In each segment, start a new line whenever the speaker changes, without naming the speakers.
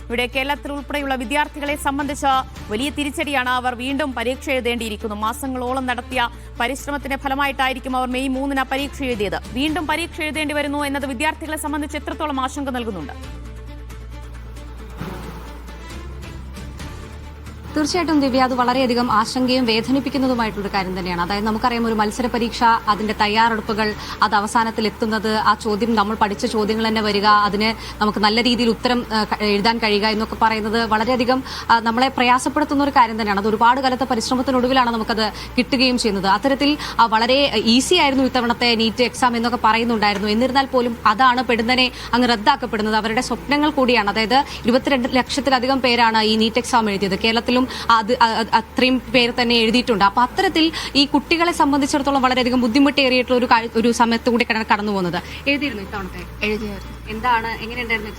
ഇവിടെ കേരളത്തിൽ ഉൾപ്പെടെയുള്ള വിദ്യാർത്ഥികളെ സംബന്ധിച്ച് വലിയ തിരിച്ചടിയാണ്. അവർ വീണ്ടും പരീക്ഷ എഴുതേണ്ടിയിരിക്കുന്നു. മാസങ്ങളോളം നടത്തിയ പരിശ്രമത്തിന്റെ ഫലമായിട്ടായിരിക്കും അവർ മെയ് 3 പരീക്ഷ എഴുതിയത്. വീണ്ടും പരീക്ഷ എഴുതേണ്ടി വരുന്നു എന്നത് വിദ്യാർത്ഥികളെ സംബന്ധിച്ച് എത്രത്തോളം ആശങ്ക നൽകുന്നുണ്ട്?
തീർച്ചയായിട്ടും ദിവ്യ, അത് വളരെയധികം ആശങ്കയും വേദനിപ്പിക്കുന്നതുമായിട്ടുള്ള കാര്യം തന്നെയാണ്. അതായത് നമുക്കറിയാം, ഒരു മത്സര പരീക്ഷ, അതിന്റെ തയ്യാറെടുപ്പുകൾ, അത് അവസാനത്തിൽ എത്തുന്നത്, ആ ചോദ്യം നമ്മൾ പഠിച്ച ചോദ്യങ്ങൾ തന്നെ വരിക, അതിന് നമുക്ക് നല്ല രീതിയിൽ ഉത്തരം എഴുതാൻ കഴിയുക എന്നൊക്കെ പറയുന്നത് വളരെയധികം നമ്മളെ പ്രയാസപ്പെടുത്തുന്ന ഒരു കാര്യം തന്നെയാണ്. അത് ഒരുപാട് കാലത്തെ പരിശ്രമത്തിനൊടുവിലാണ് നമുക്കത് കിട്ടുകയും ചെയ്യുന്നത്. അത്തരത്തിൽ വളരെ ഈസി ആയിരുന്നു ഇത്തവണത്തെ നീറ്റ് എക്സാം എന്നൊക്കെ പറയുന്നുണ്ടായിരുന്നു. എന്നിരുന്നാൽ പോലും അതാണ് പെടുന്നതിനെ അങ്ങ് റദ്ദാക്കപ്പെടുന്നത്. അവരുടെ സ്വപ്നങ്ങൾ കൂടിയാണ്. അതായത് 22 ലക്ഷത്തിലധികം പേരാണ് ഈ നീറ്റ് എക്സാം എഴുതിയത്. കേരളത്തിലും അത്രയും പേര് തന്നെ എഴുതിയിട്ടുണ്ട്. അപ്പൊ അത്തരത്തിൽ ഈ കുട്ടികളെ സംബന്ധിച്ചിടത്തോളം വളരെയധികം ബുദ്ധിമുട്ടേറിയിട്ടുള്ള ഒരു സമയത്ത് കൂടി കടന്നു പോകുന്നത്. എഴുതിയിരുന്നു ഇത്തവണത്തെ?
എഴുതിയായിരുന്നു.
എങ്ങനെയുണ്ടായിരുന്നു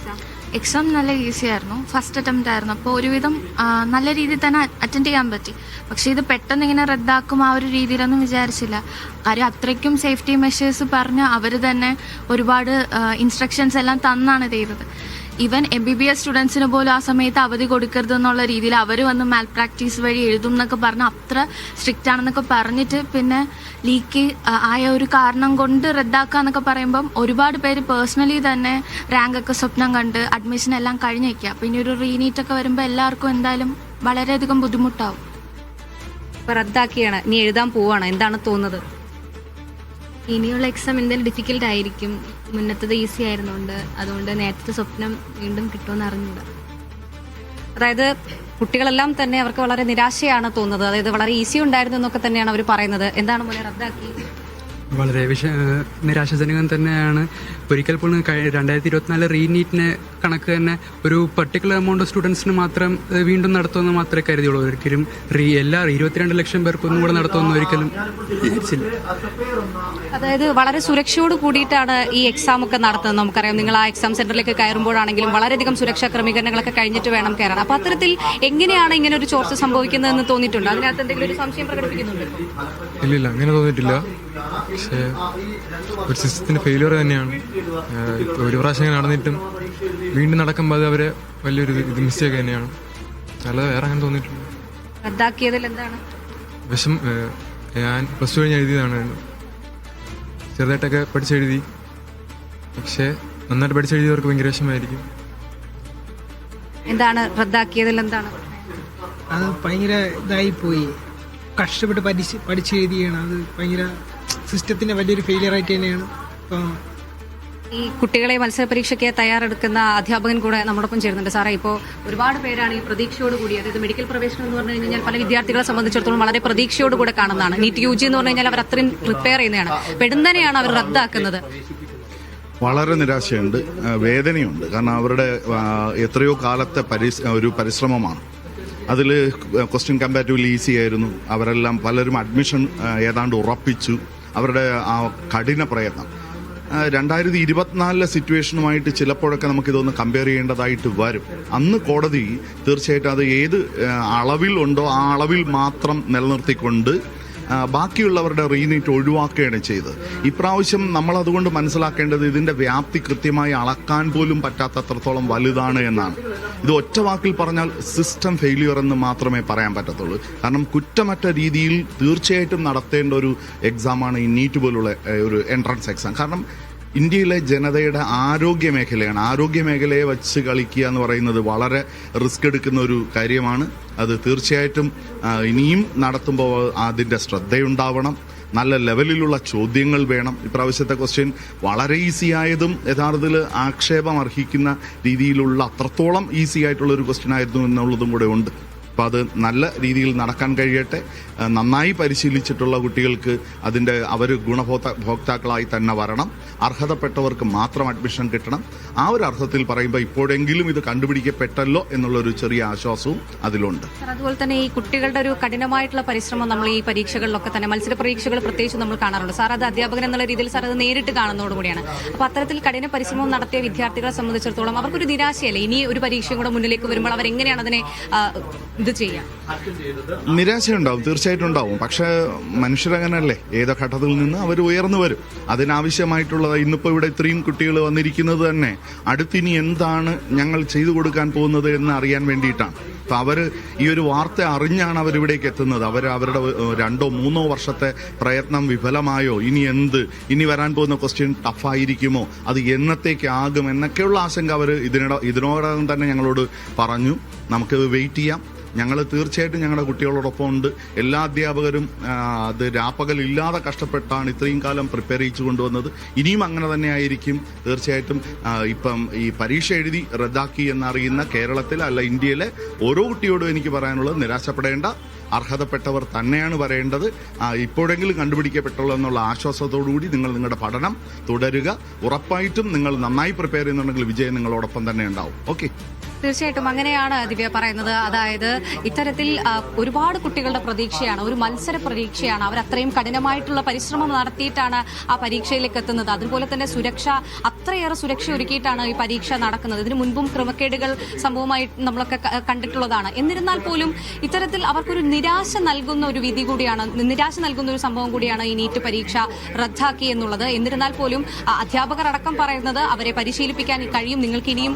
എക്സാം? നല്ല ഈസി ആയിരുന്നു. ഫസ്റ്റ് അറ്റംപ്റ്റ് ആയിരുന്നു. അപ്പോൾ ഒരുവിധം നല്ല രീതിയിൽ തന്നെ അറ്റൻഡ് ചെയ്യാൻ പറ്റി. പക്ഷെ ഇത് പെട്ടെന്ന് ഇങ്ങനെ റദ്ദാക്കും ആ ഒരു രീതിയിലൊന്നും വിചാരിച്ചില്ല. കാര്യം അത്രയ്ക്കും സേഫ്റ്റി മെഷേഴ്സ് പറഞ്ഞ് അവർ തന്നെ ഒരുപാട് ഇൻസ്ട്രക്ഷൻസ് എല്ലാം തന്നാണ് ചെയ്തത്. ഈവൻ MBBS സ്റ്റുഡൻസിന് പോലും ആ സമയത്ത് അവധി കൊടുക്കരുത് എന്നുള്ള രീതിയിൽ അവർ വന്ന് മാൽ പ്രാക്ടീസ് വഴി എഴുതും എന്നൊക്കെ പറഞ്ഞ് അത്ര സ്ട്രിക്റ്റ് ആണെന്നൊക്കെ പറഞ്ഞിട്ട് പിന്നെ ലീക്ക് ആയ ഒരു കാരണം കൊണ്ട് റദ്ദാക്കാന്നൊക്കെ പറയുമ്പം ഒരുപാട് പേര് പേഴ്സണലി തന്നെ റാങ്ക് ഒക്കെ സ്വപ്നം കണ്ട് അഡ്മിഷൻ എല്ലാം കഴിഞ്ഞ് വയ്ക്കുക. അപ്പോൾ ഇനി ഒരു റീനീറ്റ് ഒക്കെ വരുമ്പോൾ എല്ലാവർക്കും എന്തായാലും വളരെയധികം ബുദ്ധിമുട്ടാവും.
റദ്ദാക്കിയാണ്, ഇനി എഴുതാൻ പോവാണ്, എന്താണ് തോന്നുന്നത്?
ഇനിയുള്ള എക്സാം എന്തായാലും ഡിഫിക്കൽട്ട് ആയിരിക്കും. മുന്നത്തത് ഈസി ആയിരുന്നുണ്ട്. അതുകൊണ്ട് നേരത്തെ സ്വപ്നം വീണ്ടും കിട്ടുമെന്ന് അറിഞ്ഞൂടാ.
അതായത് കുട്ടികളെല്ലാം തന്നെ അവർക്ക് വളരെ നിരാശയാണ് തോന്നുന്നത്. അതായത് വളരെ ഈസി ഉണ്ടായിരുന്നു എന്നൊക്കെ തന്നെയാണ് അവർ പറയുന്നത്. എന്താണ് മോനെ റദ്ദാക്കി?
വളരെ നിരാശാജനകം തന്നെയാണ്. ഒരിക്കൽ പോലും 2024 റീനീറ്റിന് കണക്ക് തന്നെ ഒരു പർട്ടിക്കുലർ എമൗണ്ട് ഓഫ് സ്റ്റുഡൻസിന് മാത്രം വീണ്ടും നടത്തുമെന്ന് മാത്രമേ കരുതിയുള്ളൂ. ഒരിക്കലും എല്ലാ 22 ലക്ഷം പേർക്കൊന്നും കൂടെ നടത്തുമെന്ന് ഒരിക്കലും വിചാരിച്ചില്ല.
അതായത് വളരെ സുരക്ഷയോട് കൂടിയിട്ടാണ് ഈ എക്സാം ഒക്കെ നടത്തുന്നത്. നമുക്കറിയാം, നിങ്ങൾ ആ എക്സാം സെന്ററിലേക്ക് കയറുമ്പോഴാണെങ്കിലും വളരെയധികം സുരക്ഷാ ക്രമീകരണങ്ങളൊക്കെ കഴിഞ്ഞിട്ട് വേണം കയറാൻ. അപ്പൊ അത്തരത്തിൽ എങ്ങനെയാണ് ഇങ്ങനെ ഒരു ചോർച്ച സംഭവിക്കുന്നതെന്ന് തോന്നിയിട്ടുണ്ട്? അതിനകത്ത് എന്തെങ്കിലും ഒരു സംശയം പ്രകടിപ്പിക്കുന്നുണ്ട്?
ഇല്ല, അങ്ങനെ തോന്നിയിട്ടില്ല. പക്ഷേ ഒരു സിസ്റ്റത്തിന്റെ ഫെയിലിയർ തന്നെയാണ്. ഒരു പ്രാവശ്യം നടന്നിട്ടും വീണ്ടും നടക്കുമ്പോൾ അത് അവരെ വലിയൊരു മിസ്റ്റേക്ക് തന്നെയാണ്. അല്ലാതെ വേറെ അങ്ങനെ തോന്നിയിട്ടില്ല.
റദ്ദാക്കിയതിൽ എന്താണ്
ഞാൻ +2 കഴിഞ്ഞ് എഴുതിയതാണ്. ചെറുതായിട്ടൊക്കെ പഠിച്ചെഴുതി. പക്ഷേ നന്നായിട്ട് പഠിച്ചെഴുതിയവർക്ക് ഭയങ്കര വിഷമമായിരിക്കും.
എന്താണ് റദ്ദാക്കിയതിൽ എന്താണ്?
അത് ഭയങ്കര ഇതായി പോയി. കഷ്ടപ്പെട്ട് പഠിച്ചെഴുതിയാണ്. അത് ഭയങ്കര സിസ്റ്റത്തിന്റെ വലിയൊരു ഫെയിലിയർ ആയിട്ട് തന്നെയാണ്.
ഈ കുട്ടികളെ മത്സര പരീക്ഷയ്ക്ക് തയ്യാറെടുക്കുന്ന അധ്യാപകൻ കൂടെ നമ്മോടൊപ്പം ചേരുന്നുണ്ട്. സാറേ, ഇപ്പോൾ ഒരുപാട് പേരാണ് ഈ പ്രതീക്ഷയോട് കൂടി, അതായത് മെഡിക്കൽ പ്രവേശനം എന്ന് പറഞ്ഞു കഴിഞ്ഞാൽ പല വിദ്യാർത്ഥികളെ സംബന്ധിച്ചിടത്തോളം വളരെ പ്രതീക്ഷയോട് കൂടെ കാണുന്നതാണ്. നീറ്റ് UG എന്ന് പറഞ്ഞു കഴിഞ്ഞാൽ അവർ അത്രയും പ്രിപ്പയർ ചെയ്യുന്നതാണ്. പെടുന്നതിനെയാണ് അവർ റദ്ദാക്കുന്നത്.
വളരെ നിരാശയുണ്ട്, വേദനയുണ്ട്. കാരണം അവരുടെ എത്രയോ കാലത്തെ ഒരു പരിശ്രമമാണ്. അതിൽ ക്വസ്റ്റ്യൻ കമ്പാരിറ്റീവ്ലി ഈസി ആയിരുന്നു. അവരെല്ലാം പലരും അഡ്മിഷൻ ഏതാണ്ട് ഉറപ്പിച്ചു. അവരുടെ ആ കഠിന പ്രയത്നം 2024 സിറ്റുവേഷനുമായിട്ട് ചിലപ്പോഴൊക്കെ നമുക്കിതൊന്ന് കമ്പയർ ചെയ്യേണ്ടതായിട്ട് വരും. അന്ന് കോടതി തീർച്ചയായിട്ടും അത് ഏത് അളവിൽ ഉണ്ടോ ആ അളവിൽ മാത്രം നിലനിർത്തിക്കൊണ്ട് ബാക്കിയുള്ളവരുടെ റീനീറ്റ് ഒഴിവാക്കുകയാണ് ചെയ്തത്. ഇപ്രാവശ്യം നമ്മൾ അതുകൊണ്ട് മനസ്സിലാക്കേണ്ടത് ഇതിന്റെ വ്യാപ്തി കൃത്യമായി അളക്കാൻ പോലും പറ്റാത്തത്രത്തോളം വലുതാണ് എന്നാണ്. ഇത് ഒറ്റ വാക്കിൽ പറഞ്ഞാൽ സിസ്റ്റം ഫെയിലിയർ എന്ന് മാത്രമേ പറയാൻ പറ്റത്തുള്ളൂ. കാരണം കുറ്റമറ്റ രീതിയിൽ തീർച്ചയായിട്ടും നടത്തേണ്ട ഒരു എക്സാമാണ് ഈ നീറ്റ് പോലുള്ള ഒരു എൻട്രൻസ് എക്സാം. കാരണം ഇന്ത്യയിലെ ജനതയുടെ ആരോഗ്യ മേഖലയാണ്. ആരോഗ്യ മേഖലയെ വച്ച് കളിക്കുക എന്ന് പറയുന്നത് വളരെ റിസ്ക് എടുക്കുന്ന ഒരു കാര്യമാണ്. അത് തീർച്ചയായിട്ടും ഇനിയും നടത്തുമ്പോൾ അതിൻ്റെ ശ്രദ്ധയുണ്ടാവണം. നല്ല ലെവലിലുള്ള ചോദ്യങ്ങൾ വേണം. ഇപ്രാവശ്യത്തെ ക്വസ്റ്റ്യൻ വളരെ ഈസി ആയതും യഥാർത്ഥത്തിൽ ആക്ഷേപം അർഹിക്കുന്ന രീതിയിലുള്ള അത്രത്തോളം ഈസി ആയിട്ടുള്ള ഒരു ക്വസ്റ്റ്യൻ ആയിരുന്നു എന്നുള്ളതും കൂടെ ഉണ്ട്. അപ്പോൾ അത് നല്ല രീതിയിൽ നടക്കാൻ കഴിയട്ടെ. നന്നായി പരിശീലിച്ചിട്ടുള്ള കുട്ടികൾക്ക് അതിൻ്റെ അവർ ഗുണഭോക്താക്കളായി തന്നെ വരണം. അർഹതപ്പെട്ടവർക്ക് മാത്രം അഡ്മിഷൻ കിട്ടണം. ആ ഒരു അർത്ഥത്തിൽ പറയുമ്പോൾ ഇപ്പോഴെങ്കിലും ഇത് കണ്ടുപിടിക്കപ്പെട്ടല്ലോ എന്നുള്ളൊരു ചെറിയ ആശ്വാസവും അതിലുണ്ട്.
അതുപോലെ തന്നെ ഈ കുട്ടികളുടെ ഒരു കഠിനമായിട്ടുള്ള പരിശ്രമം നമ്മൾ ഈ പരീക്ഷകളിലൊക്കെ തന്നെ മത്സര പരീക്ഷകൾ പ്രത്യേകിച്ച് നമ്മൾ കാണാറുണ്ട്. സാർ അത് അധ്യാപകൻ എന്നുള്ള രീതിയിൽ സാർ അത് നേരിട്ട് കാണുന്നതോടുകൂടിയാണ്. അപ്പോൾ അത്തരത്തിൽ കഠിന പരിശ്രമം നടത്തിയ വിദ്യാർത്ഥികളെ സംബന്ധിച്ചിടത്തോളം അവർക്കൊരു നിരാശയല്ലേ? ഇനി ഒരു പരീക്ഷയും കൂടെ മുന്നിലേക്ക് വരുമ്പോൾ അവരെങ്ങനെയാണ് അതിനെ ഇത് ചെയ്യാം?
നിരാശയുണ്ടാവും, തീർച്ചയായിട്ടും ഉണ്ടാവും. പക്ഷെ മനുഷ്യരങ്ങനല്ലേ, ഏതോ ഘട്ടത്തിൽ നിന്ന് അവർ ഉയർന്നു വരും. അതിനാവശ്യമായിട്ടുള്ള ഇന്നിപ്പോൾ ഇവിടെ ഇത്രയും കുട്ടികൾ വന്നിരിക്കുന്നത് തന്നെ അടുത്തിനി എന്താണ് ഞങ്ങൾ ചെയ്തു കൊടുക്കാൻ പോകുന്നത് എന്ന് അറിയാൻ വേണ്ടിയിട്ടാണ്. അപ്പം അവർ ഈ ഒരു വാർത്ത അറിഞ്ഞാണ് അവരിവിടേക്ക് എത്തുന്നത്. അവരുടെ 2 or 3 വർഷത്തെ പ്രയത്നം വിഫലമായോ, ഇനി വരാൻ പോകുന്ന ക്വസ്റ്റ്യൻ ടഫായിരിക്കുമോ, അത് എന്നത്തേക്കാകും എന്നൊക്കെയുള്ള ആശങ്ക അവർ ഇതിനോടകം തന്നെ ഞങ്ങളോട് പറഞ്ഞു. നമുക്ക് വെയിറ്റ് ചെയ്യാം. ഞങ്ങൾ തീർച്ചയായിട്ടും ഞങ്ങളുടെ കുട്ടികളോടൊപ്പം ഉണ്ട്. എല്ലാ അധ്യാപകരും അത് രാപ്പകലില്ലാതെ കഷ്ടപ്പെട്ടാണ് ഇത്രയും കാലം പ്രിപ്പയർ ചെയ്യിച്ചു കൊണ്ടുവന്നത്. ഇനിയും അങ്ങനെ തന്നെ ആയിരിക്കും തീർച്ചയായിട്ടും. ഇപ്പം ഈ പരീക്ഷ എഴുതി റദ്ദാക്കി എന്നറിയുന്ന കേരളത്തിൽ അല്ല ഇന്ത്യയിലെ ഓരോ കുട്ടിയോടും എനിക്ക് പറയാനുള്ളത്, നിരാശപ്പെടേണ്ട, അർഹതപ്പെട്ടവർ തന്നെയാണ് വരേണ്ടത്. ഇപ്പോഴെങ്കിലും കണ്ടുപിടിക്കപ്പെട്ടുള്ളൂ എന്നുള്ള ആശ്വാസത്തോടുകൂടി നിങ്ങൾ നിങ്ങളുടെ പഠനം തുടരുക. ഉറപ്പായിട്ടും നിങ്ങൾ നന്നായി പ്രിപ്പയർ ചെയ്യുന്നുണ്ടെങ്കിൽ വിജയം നിങ്ങളോടൊപ്പം തന്നെ ഉണ്ടാവും. ഓക്കെ,
തീർച്ചയായിട്ടും അങ്ങനെയാണ് ദിവ്യ പറയുന്നത്. അതായത് ഇത്തരത്തിൽ ഒരുപാട് കുട്ടികളുടെ പ്രതീക്ഷയാണ്, ഒരു മത്സര പ്രതീക്ഷയാണ്. അവർ അത്രയും കഠിനമായിട്ടുള്ള പരിശ്രമം നടത്തിയിട്ടാണ് ആ പരീക്ഷയിലേക്ക് എത്തുന്നത്. അതുപോലെ തന്നെ അത്രയേറെ സുരക്ഷ ഒരുക്കിയിട്ടാണ് ഈ പരീക്ഷ നടക്കുന്നത്. ഇതിനു മുൻപും ക്രമക്കേടുകൾ സംഭവമായി നമ്മളൊക്കെ കണ്ടിട്ടുള്ളതാണ്. എന്നിരുന്നാൽ പോലും ഇത്തരത്തിൽ അവർക്കൊരു നിരാശ നൽകുന്ന ഒരു വിധി കൂടിയാണ്, നിരാശ നൽകുന്ന ഒരു സംഭവം കൂടിയാണ് ഈ നീറ്റ് പരീക്ഷ റദ്ദാക്കി എന്നുള്ളത്. എന്നിരുന്നാൽ പോലും അധ്യാപകർ അടക്കം പറയുന്നത് അവരെ പരിശീലിപ്പിക്കാൻ കഴിയും, നിങ്ങൾക്ക് ഇനിയും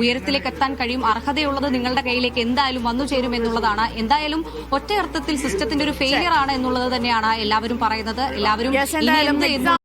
ഉയരത്തിലേക്ക് എത്താൻ കഴിയും, അർഹതയുള്ളത് നിങ്ങളുടെ കയ്യിലേക്ക് എന്തായാലും വന്നു ചേരും എന്നുള്ളതാണ്. എന്തായാലും ഒറ്റയർത്ഥത്തിൽ സിസ്റ്റത്തിന്റെ ഒരു ഫെയിലിയർ ആണ് എന്നുള്ളത് തന്നെയാണ് എല്ലാവരും പറയുന്നത്. എല്ലാവരും